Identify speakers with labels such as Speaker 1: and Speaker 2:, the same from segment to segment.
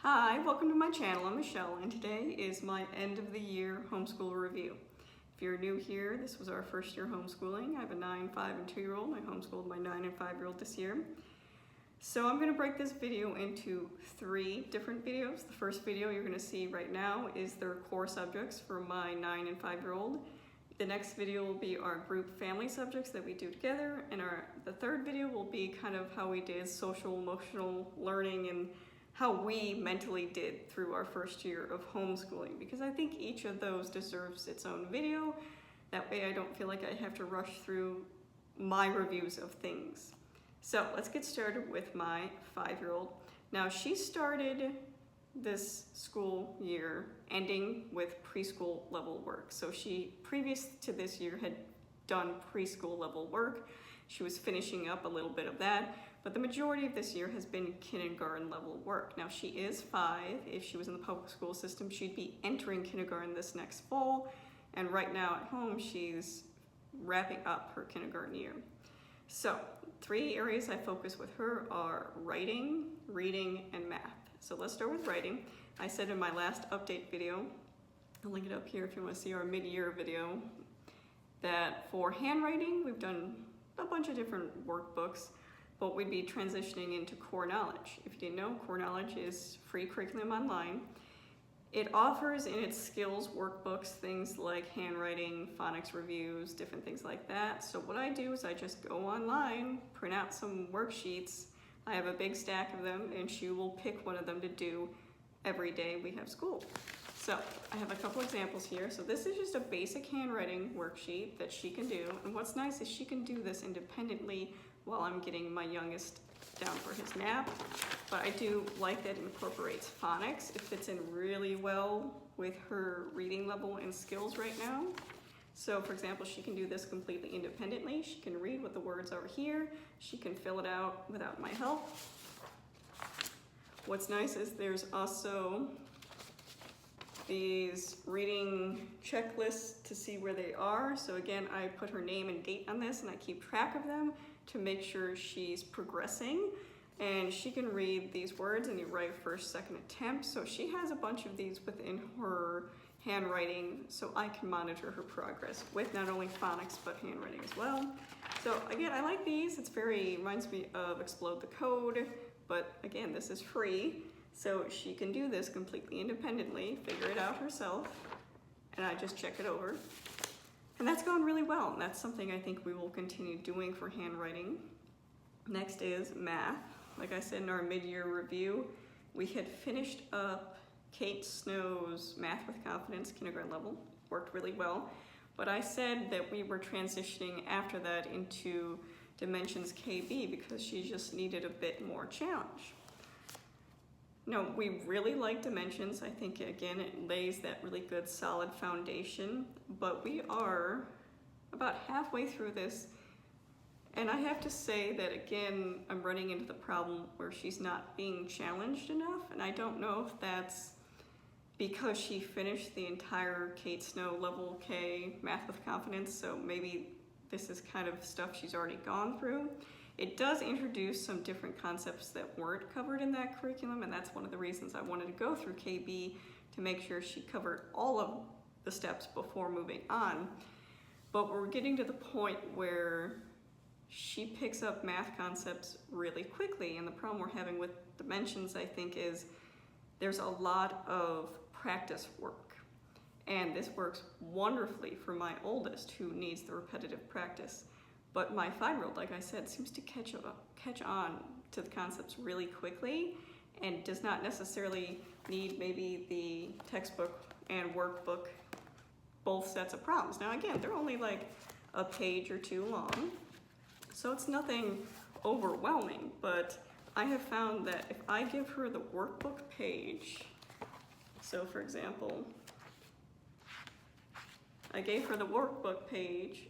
Speaker 1: Hi, welcome to my channel. I'm Michelle, and today is my end of the year homeschool review. If you're new here, this was our first year homeschooling. I have a 9, 5, and 2-year-old. I homeschooled my 9 and 5-year-old this year. So I'm going to break this video into 3 different videos. The first video you're going to see right now is their core subjects for my 9 and 5-year-old. The next video will be our group family subjects that we do together, and the third video will be kind of how we did social emotional learning and how we mentally did through our first year of homeschooling, because I think each of those deserves its own video. That way I don't feel like I have to rush through my reviews of things. So let's get started with my 5-year-old. Now she started this school year ending with preschool level work. So she, previous to this year, had done preschool level work. She was finishing up a little bit of that, but the majority of this year has been kindergarten level work. Now she is 5. If she was in the public school system, she'd be entering kindergarten this next fall. And right now at home, she's wrapping up her kindergarten year. So 3 areas I focus with her are writing, reading, and math. So let's start with writing. I said in my last update video, I'll link it up here if you want to see our mid-year video, that for handwriting, we've done a bunch of different workbooks, but we'd be transitioning into Core Knowledge. If you didn't know, Core Knowledge is free curriculum online. It offers in its skills workbooks things like handwriting, phonics reviews, different things like that. So what I do is I just go online, print out some worksheets. I have a big stack of them, and she will pick one of them to do every day we have school. So I have a couple examples here. So this is just a basic handwriting worksheet that she can do. And what's nice is she can do this independently while I'm getting my youngest down for his nap. But I do like that it incorporates phonics. It fits in really well with her reading level and skills right now. So for example, she can do this completely independently. She can read what the words are here. She can fill it out without my help. What's nice is there's also these reading checklists to see where they are. So again, I put her name and date on this, and I keep track of them to make sure she's progressing. And she can read these words and you write first, second attempt. So she has a bunch of these within her handwriting, so I can monitor her progress with not only phonics but handwriting as well. So again, I like these. It's reminds me of Explode the Code, but again, this is free. So she can do this completely independently, figure it out herself, and I just check it over. And that's gone really well, and that's something I think we will continue doing for handwriting. Next is math. Like I said in our mid-year review, we had finished up Kate Snow's Math with Confidence kindergarten level. Worked really well. But I said that we were transitioning after that into Dimensions KB because she just needed a bit more challenge. No, we really like Dimensions. I think, again, it lays that really good solid foundation, but we are about halfway through this, and I have to say that, again, I'm running into the problem where she's not being challenged enough, and I don't know if that's because she finished the entire Kate Snow Level K Math with Confidence, so maybe this is kind of stuff she's already gone through. It does introduce some different concepts that weren't covered in that curriculum, and that's one of the reasons I wanted to go through KB, to make sure she covered all of the steps before moving on. But we're getting to the point where she picks up math concepts really quickly, and the problem we're having with Dimensions, I think, is there's a lot of practice work. And this works wonderfully for my oldest, who needs the repetitive practice. But my 5-year-old, like I said, seems to catch on to the concepts really quickly and does not necessarily need maybe the textbook and workbook, both sets of problems. Now again, they're only like a page or 2 long, so it's nothing overwhelming, but I have found that if I give her the workbook page, so for example, I gave her the workbook page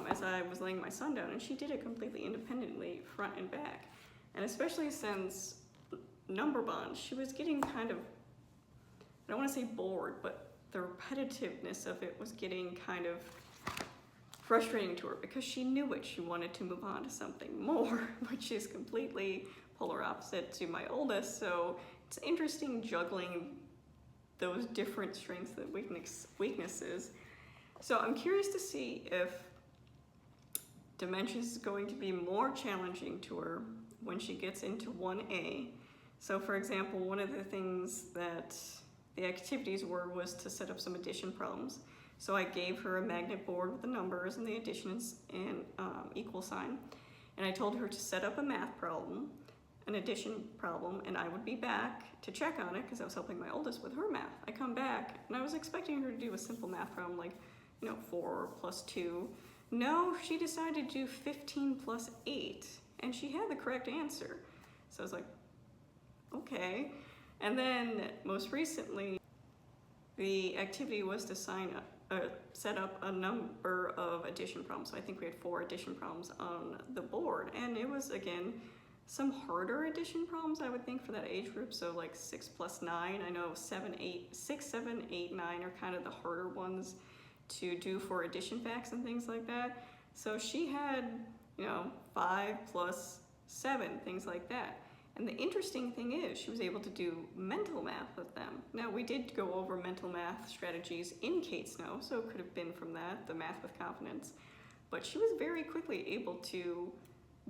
Speaker 1: as I was laying my son down, and she did it completely independently, front and back. And especially since number bonds, she was getting kind of, I don't want to say bored, but the repetitiveness of it was getting kind of frustrating to her because she knew it. She wanted to move on to something more, which is completely polar opposite to my oldest. So it's interesting juggling those different strengths and weaknesses. So I'm curious to see if dementia is going to be more challenging to her when she gets into 1A. So for example, one of the things that the activities was to set up some addition problems. So I gave her a magnet board with the numbers and the additions and equal sign. And I told her to set up a math problem, an addition problem, and I would be back to check on it because I was helping my oldest with her math. I come back and I was expecting her to do a simple math problem like, 4 plus 2. No, she decided to do 15 plus 8, and she had the correct answer. So I was like, okay. And then most recently, the activity was to set up a number of addition problems. So I think we had 4 addition problems on the board, and it was, again, some harder addition problems, I would think, for that age group. So like 6 plus 9, I know 6, 7, 8, 9 are kind of the harder ones to do for addition facts and things like that. So she had, 5 plus 7, things like that. And the interesting thing is she was able to do mental math with them. Now, we did go over mental math strategies in Kate Snow, so it could have been from that, the math with confidence. But she was very quickly able to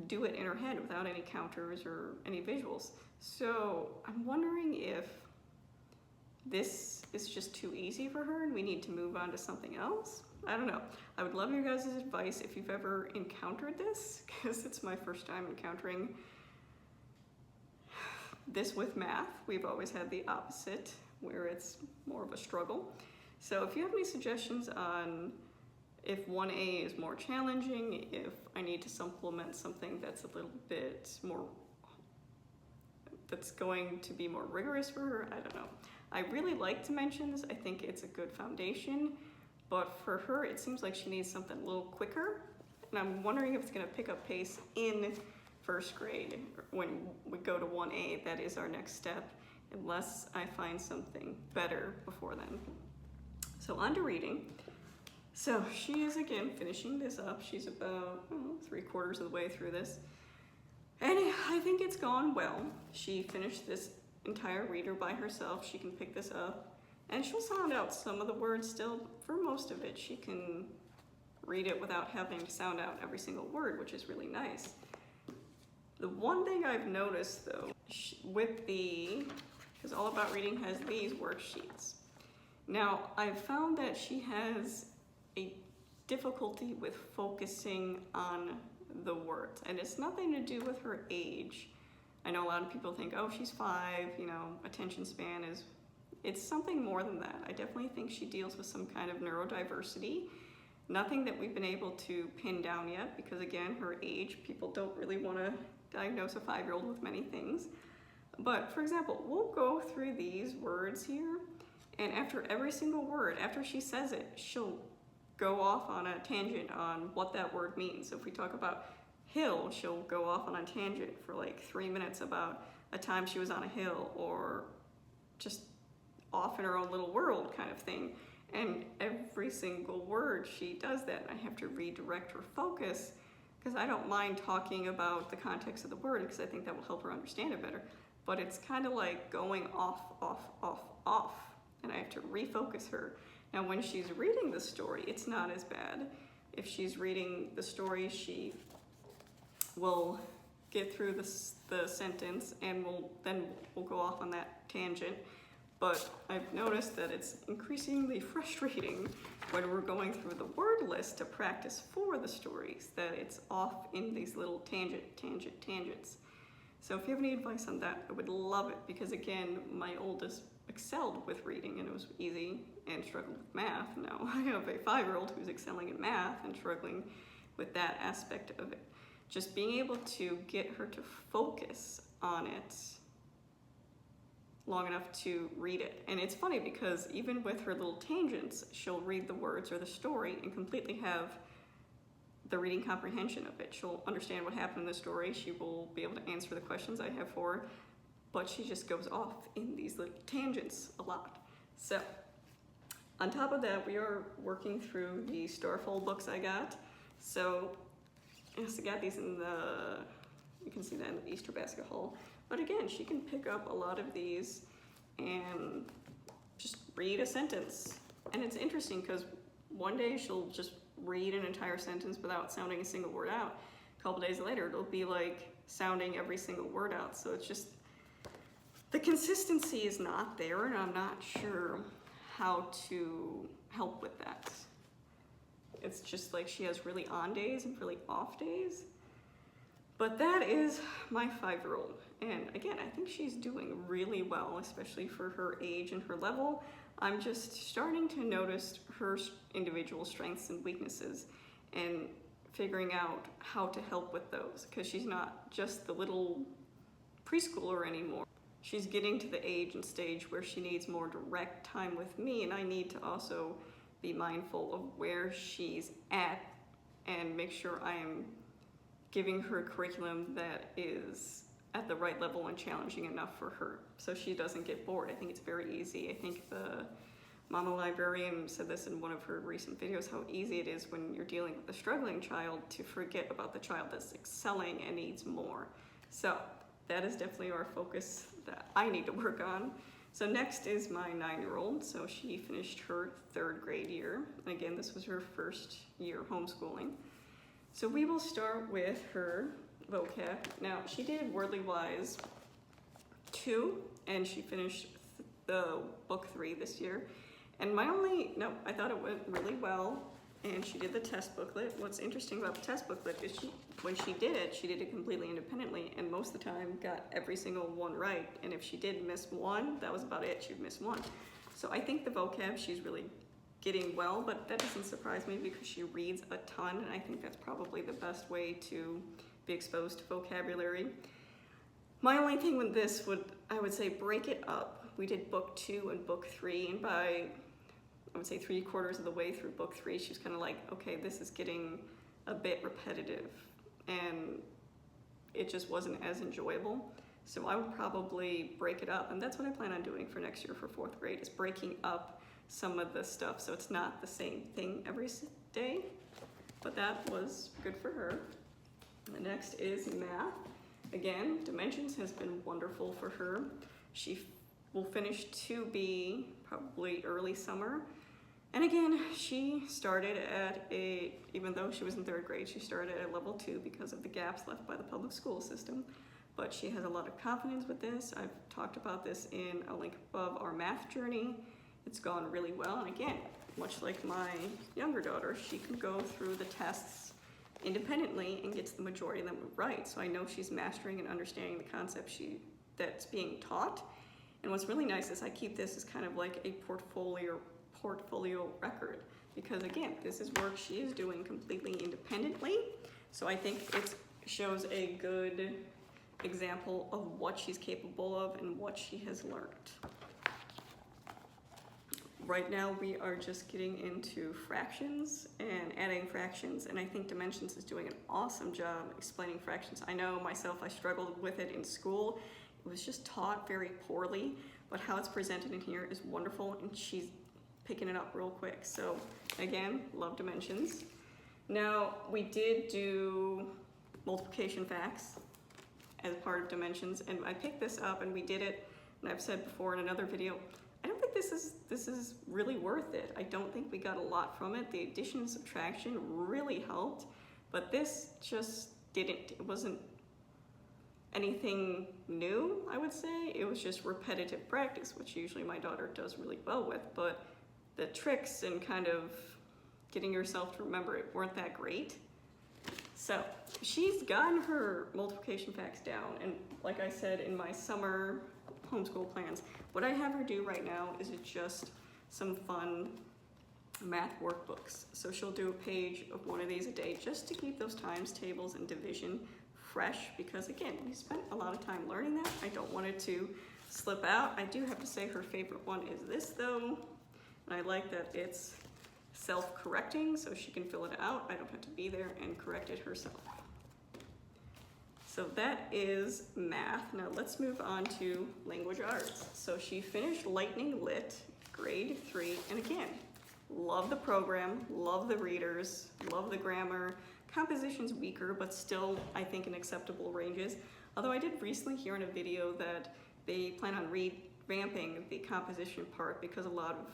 Speaker 1: do it in her head without any counters or any visuals. So I'm wondering if this is just too easy for her and we need to move on to something else. I don't know. I would love your guys' advice if you've ever encountered this, because it's my first time encountering this with math. We've always had the opposite, where it's more of a struggle. So if you have any suggestions on if 1A is more challenging, if I need to supplement something that's a little bit more, that's going to be more rigorous for her, I don't know. I really like dimensions. I think it's a good foundation, but for her, it seems like she needs something a little quicker. And I'm wondering if it's gonna pick up pace in first grade when we go to 1A. That is our next step, unless I find something better before then. So on to reading. So she is, again, finishing this up. She's about 3/4 of the way through this. And I think it's gone well. She finished this entire reader by herself. She can pick this up, and she'll sound out some of the words still. For most of it, she can read it without having to sound out every single word, which is really nice. The one thing I've noticed, though, because All About Reading has these worksheets. Now, I've found that she has a difficulty with focusing on the words, and it's nothing to do with her age. I know a lot of people think, oh, she's 5, attention span it's something more than that. I definitely think she deals with some kind of neurodiversity. Nothing that we've been able to pin down yet, because again, her age, people don't really want to diagnose a 5-year-old with many things. But for example, we'll go through these words here, and after every single word, after she says it, she'll go off on a tangent on what that word means. So if we talk about hill, she'll go off on a tangent for like 3 minutes about a time she was on a hill, or just off in her own little world kind of thing. And every single word she does that. I have to redirect her focus, because I don't mind talking about the context of the word, because I think that will help her understand it better. But it's kind of like going off, and I have to refocus her. Now, when she's reading the story, it's not as bad. If she's reading the story, she will get through the sentence, and we'll go off on that tangent. But I've noticed that it's increasingly frustrating when we're going through the word list to practice for the stories, that it's off in these little tangents. So if you have any advice on that, I would love it, because again, my oldest excelled with reading and it was easy, and struggled with math. Now I have a 5-year-old who's excelling in math and struggling with that aspect of it. Just being able to get her to focus on it long enough to read it. And it's funny, because even with her little tangents, she'll read the words or the story and completely have the reading comprehension of it. She'll understand what happened in the story. She will be able to answer the questions I have for her, but she just goes off in these little tangents a lot. So on top of that, we are working through the Starfold books I got. So yes, I got these in you can see that in the Easter basket haul. But again, she can pick up a lot of these and just read a sentence. And it's interesting because one day she'll just read an entire sentence without sounding a single word out. A couple days later, it'll be like sounding every single word out. So it's just, the consistency is not there, and I'm not sure how to help with that. It's just like she has really on days and really off days. But that is my 5-year-old. And again, I think she's doing really well, especially for her age and her level. I'm just starting to notice her individual strengths and weaknesses and figuring out how to help with those, because she's not just the little preschooler anymore. She's getting to the age and stage where she needs more direct time with me, and I need to also be mindful of where she's at and make sure I am giving her a curriculum that is at the right level and challenging enough for her so she doesn't get bored. I think it's very easy. I think the Mama Librarian said this in one of her recent videos, how easy it is when you're dealing with a struggling child to forget about the child that's excelling and needs more. So that is definitely our focus that I need to work on. So next is my 9-year-old. So she finished her 3rd grade year. And again, this was her first year homeschooling. So we will start with her vocab. Now, she did Wordly Wise 2, and she finished the book 3 this year. And I thought it went really well, and she did the test booklet. What's interesting about the test booklet is when she did it completely independently, and most of the time got every single one right. And if she did miss one, that was about it. She'd miss one. So I think the vocab, she's really getting well, but that doesn't surprise me because she reads a ton, and I think that's probably the best way to be exposed to vocabulary. My only thing with this I would say break it up. We did book 2 and book 3, and by, I would say 3/4 of the way through book 3, she's kind of like, okay, this is getting a bit repetitive, and it just wasn't as enjoyable. So I would probably break it up, and that's what I plan on doing for next year for 4th grade, is breaking up some of the stuff so it's not the same thing every day. But that was good for her. The next is math. Again, dimensions has been wonderful for her. She will finish 2B probably early summer. And again, she started even though she was in 3rd grade, she started at level 2 because of the gaps left by the public school system. But she has a lot of confidence with this. I've talked about this in a link above, our math journey. It's gone really well. And again, much like my younger daughter, she can go through the tests independently and gets the majority of them right. So I know she's mastering and understanding the concept that's being taught. And what's really nice is I keep this as kind of like a portfolio record, because again, this is work she is doing completely independently. So I think it shows a good example of what she's capable of and what she has learned. Right now we are just getting into fractions and adding fractions, and I think Dimensions is doing an awesome job explaining fractions. I know myself, I struggled with it in school. It was just taught very poorly, but how it's presented in here is wonderful, and she's picking it up real quick. So again, love Dimensions. Now, we did do multiplication facts as part of Dimensions, and I picked this up and we did it, and I've said before in another video, I don't think this is really worth it. I don't think we got a lot from it. The addition and subtraction really helped, but this just didn't. It wasn't anything new, I would say. It was just repetitive practice, which usually my daughter does really well with, but the tricks and kind of getting yourself to remember it weren't that great. So she's gotten her multiplication facts down, and like I said in my summer homeschool plans, what I have her do right now is just some fun math workbooks. So she'll do a page of one of these a day just to keep those times tables and division fresh, because again, we spent a lot of time learning that. I don't want it to slip out. I do have to say her favorite one is this though, and I like that it's self-correcting, so she can fill it out. I don't have to be there and correct it herself. So that is math. Now let's move on to language arts. So she finished Lightning Lit, grade 3, and again, love the program, love the readers, love the grammar. Composition's weaker, but still, I think, in acceptable ranges. Although I did recently hear in a video that they plan on revamping the composition part because a lot of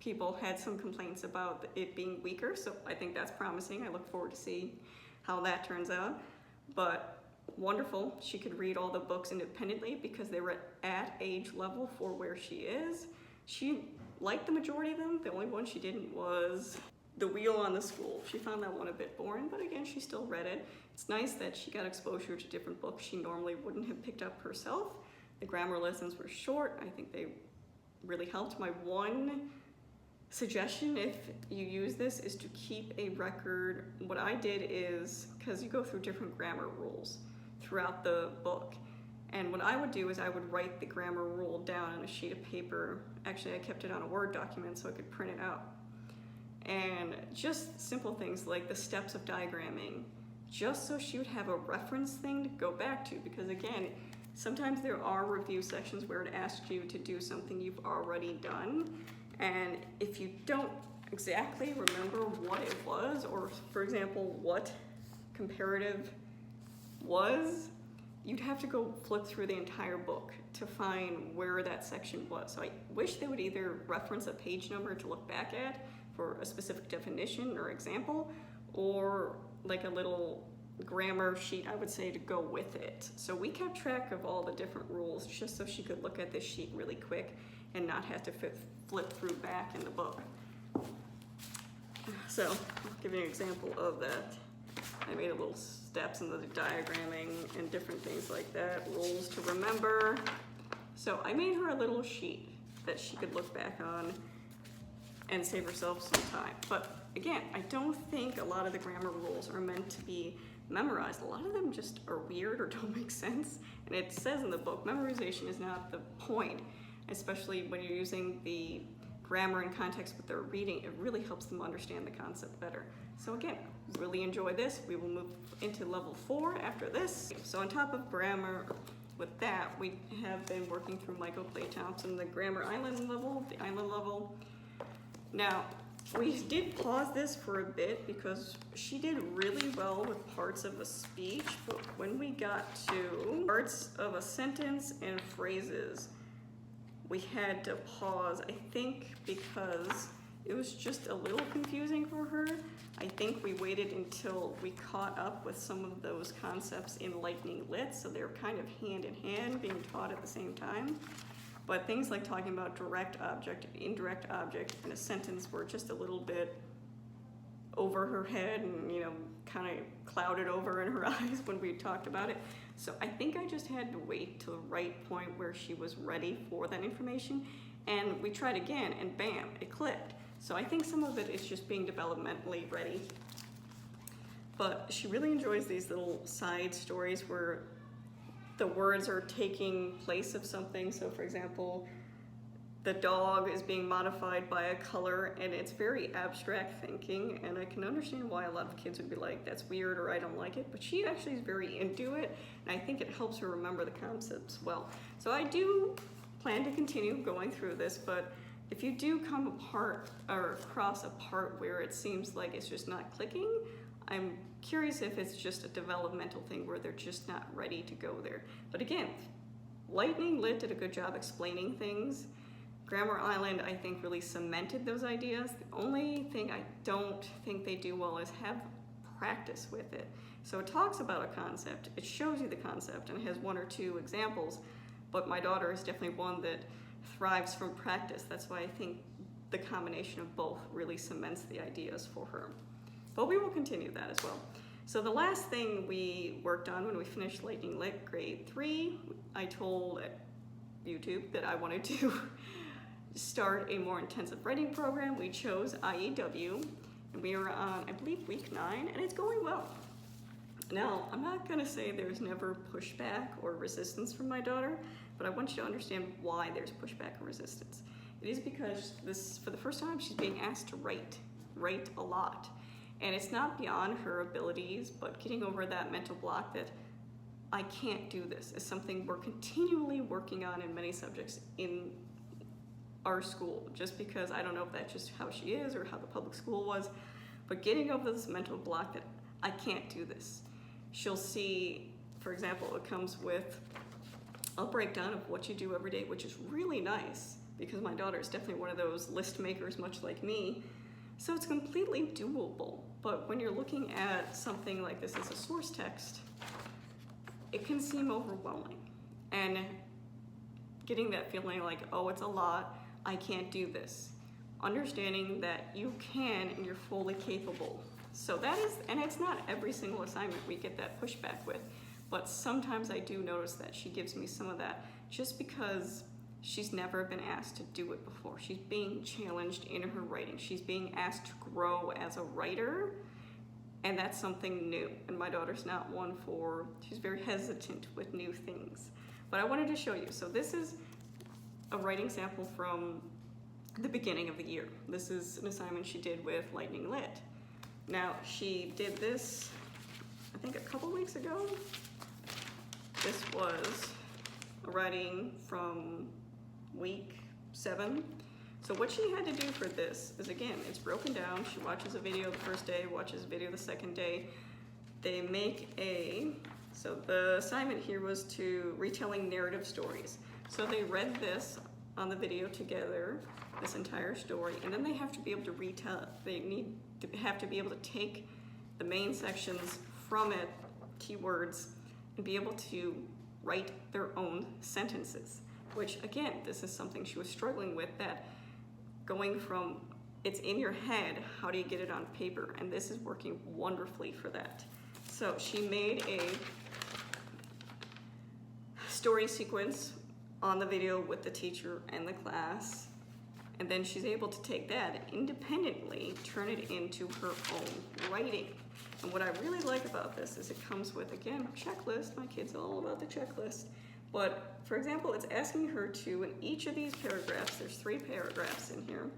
Speaker 1: people had some complaints about it being weaker, so I think that's promising. I look forward to see how that turns out. But wonderful, she could read all the books independently because they were at age level for where she is. She liked the majority of them. The only one she didn't was The Wheel on the School. She found that one a bit boring, but again, she still read it. It's nice that she got exposure to different books she normally wouldn't have picked up herself. The grammar lessons were short. I think they really helped. My one suggestion, if you use this, is to keep a record. What I did is, because you go through different grammar rules throughout the book, and what I would do is I would write the grammar rule down on a sheet of paper. Actually, I kept it on a Word document so I could print it out. And just simple things like the steps of diagramming, just so she would have a reference thing to go back to, because again, sometimes there are review sections where it asks you to do something you've already done, and if you don't exactly remember what it was, or for example, what comparative was, you'd have to go flip through the entire book to find where that section was. So I wish they would either reference a page number to look back at for a specific definition or example, or like a little grammar sheet, I would say, to go with it. So we kept track of all the different rules just so she could look at this sheet really quick and not have to flip through back in the book. So I'll give you an example of that. I made a little steps in the diagramming and different things like that, rules to remember. So I made her a little sheet that she could look back on and save herself some time. But again, I don't think a lot of the grammar rules are meant to be memorized. A lot of them just are weird or don't make sense. And it says in the book, memorization is not the point, especially when you're using the grammar in context with their reading. It really helps them understand the concept better. So again, really enjoy this. We will move into level 4 after this. So on top of grammar, with that, we have been working through Michael Clay Thompson, the Grammar Island level, the Island level. Now, we did pause this for a bit because she did really well with parts of a speech, but when we got to parts of a sentence and phrases, we had to pause, I think because it was just a little confusing for her. I think we waited until we caught up with some of those concepts in Lightning Lit, so they're kind of hand in hand being taught at the same time. But things like talking about direct object, indirect object in a sentence were just a little bit over her head and, you know, kind of clouded over in her eyes when we talked about it. So I think I just had to wait to the right point where she was ready for that information. And we tried again and bam, it clicked. So I think some of it is just being developmentally ready. But she really enjoys these little side stories where the words are taking place of something. So for example, the dog is being modified by a color, and it's very abstract thinking, and I can understand why a lot of kids would be like, that's weird or I don't like it, but she actually is very into it, and I think it helps her remember the concepts well. So I do plan to continue going through this, but if you do come apart or across a part where it seems like it's just not clicking, I'm curious if it's just a developmental thing where they're just not ready to go there. But again, Lightning Lit did a good job explaining things. Grammar Island, I think, really cemented those ideas. The only thing I don't think they do well is have practice with it. So it talks about a concept, it shows you the concept, and it has 1 or 2 examples, but my daughter is definitely one that thrives from practice. That's why I think the combination of both really cements the ideas for her. But we will continue that as well. So the last thing we worked on when we finished Lightning Lit grade 3, I told YouTube that I wanted to start a more intensive writing program. We chose IEW, and we are on, I believe, week 9, and it's going well. Now, I'm not gonna say there's never pushback or resistance from my daughter, but I want you to understand why there's pushback and resistance. It is because this, for the first time, she's being asked to write a lot. And it's not beyond her abilities, but getting over that mental block that I can't do this is something we're continually working on in many subjects in our school, just because I don't know if that's just how she is or how the public school was, but getting over this mental block that I can't do this. She'll see For example, it comes with a breakdown of what you do every day, which is really nice because my daughter is definitely one of those list makers, much like me. So it's completely doable. But when you're looking at something like this as a source text, it can seem overwhelming. And getting that feeling like, oh, it's a lot, I can't do this. Understanding that you can and you're fully capable. So that is, and it's not every single assignment we get that pushback with, but sometimes I do notice that she gives me some of that just because she's never been asked to do it before. She's being challenged in her writing. She's being asked to grow as a writer, and that's something new. And my daughter's not one for, she's very hesitant with new things. But I wanted to show you. So this is a writing sample from the beginning of the year. This is an assignment she did with Lightning Lit. Now, she did this, I think a couple weeks ago. This was a writing from week 7. So what she had to do for this is, again, it's broken down. She watches a video the first day, watches a video the second day. They make so the assignment here was to retelling narrative stories. So they read this on the video together, this entire story, and then they have to be able to retell. They have to be able to take the main sections from it, keywords, and be able to write their own sentences, which again, this is something she was struggling with, that going from it's in your head, how do you get it on paper? And this is working wonderfully for that. So she made a story sequence on the video with the teacher and the class, and then she's able to take that and independently turn it into her own writing. And what I really like about this is it comes with, again, a checklist. My kid's all about the checklist. But for example, it's asking her to, in each of these paragraphs, there's 3 paragraphs in here,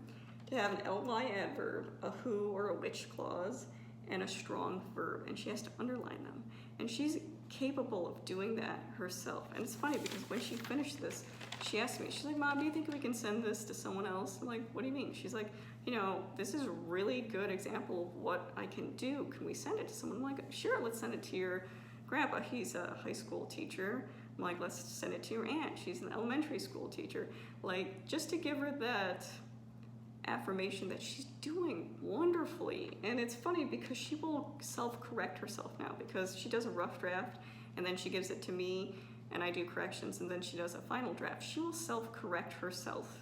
Speaker 1: to have an ly adverb, a who or a which clause, and a strong verb. And she has to underline them. And she's capable of doing that herself. And it's funny because when she finished this, she asked me, she's like, Mom, do you think we can send this to someone else? I'm like, what do you mean? She's like, you know, this is a really good example of what I can do. Can we send it to someone? I'm like, sure, let's send it to your grandpa. He's a high school teacher. I'm like, let's send it to your aunt. She's an elementary school teacher. Like, just to give her that affirmation that she's doing wonderfully. And it's funny because she will self-correct herself now, because she does a rough draft and then she gives it to me and I do corrections, and then she does a final draft. She will self-correct herself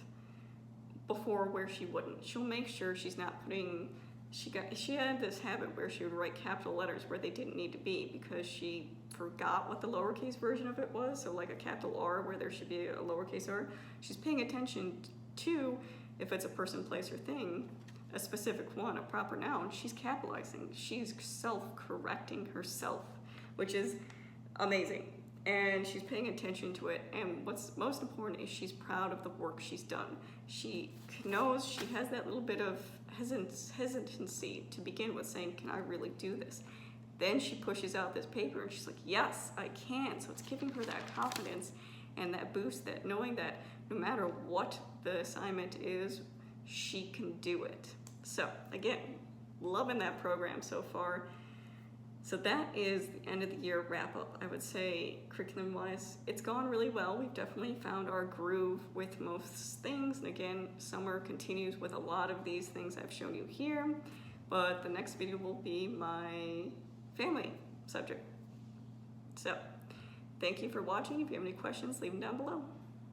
Speaker 1: before where she wouldn't. She'll make sure she's not putting, she had this habit where she would write capital letters where they didn't need to be because she forgot what the lowercase version of it was. So like a capital R where there should be a lowercase r. She's paying attention to, if it's a person, place, or thing, a specific one, a proper noun, she's capitalizing. She's self-correcting herself, which is amazing. And she's paying attention to it. And what's most important is she's proud of the work she's done. She knows she has that little bit of hesitancy to begin with, saying, can I really do this? Then she pushes out this paper and she's like, yes, I can. So it's giving her that confidence and that boost, that knowing that no matter what the assignment is, she can do it. So again, loving that program so far. So that is the end of the year wrap up. I would say curriculum wise, it's gone really well. We've definitely found our groove with most things. And again, summer continues with a lot of these things I've shown you here, but the next video will be my family subject. So thank you for watching. If you have any questions, leave them down below.